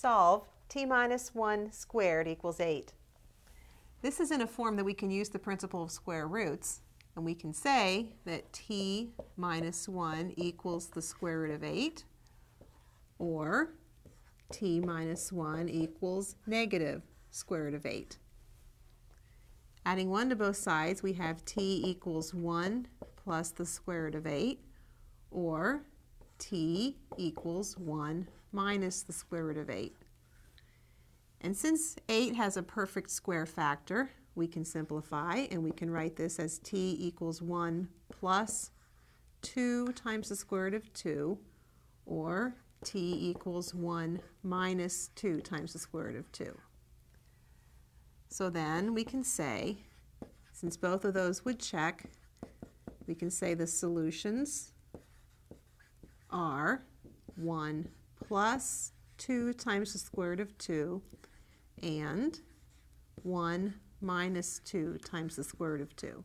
solve t minus 1 squared equals 8. This is in a form that we can use the principle of square roots, and we can say that t minus 1 equals the square root of 8, or t minus 1 equals negative square root of 8. Adding 1 to both sides, we have t equals 1 plus the square root of 8, or t equals 1 minus the square root of 8. And since 8 has a perfect square factor, we can simplify, and we can write this as t equals 1 plus 2 times the square root of 2, or t equals 1 minus 2 times the square root of 2. So then we can say, since both of those would check, we can say the solutions are 1 plus 2 times the square root of 2 and 1 minus 2 times the square root of 2.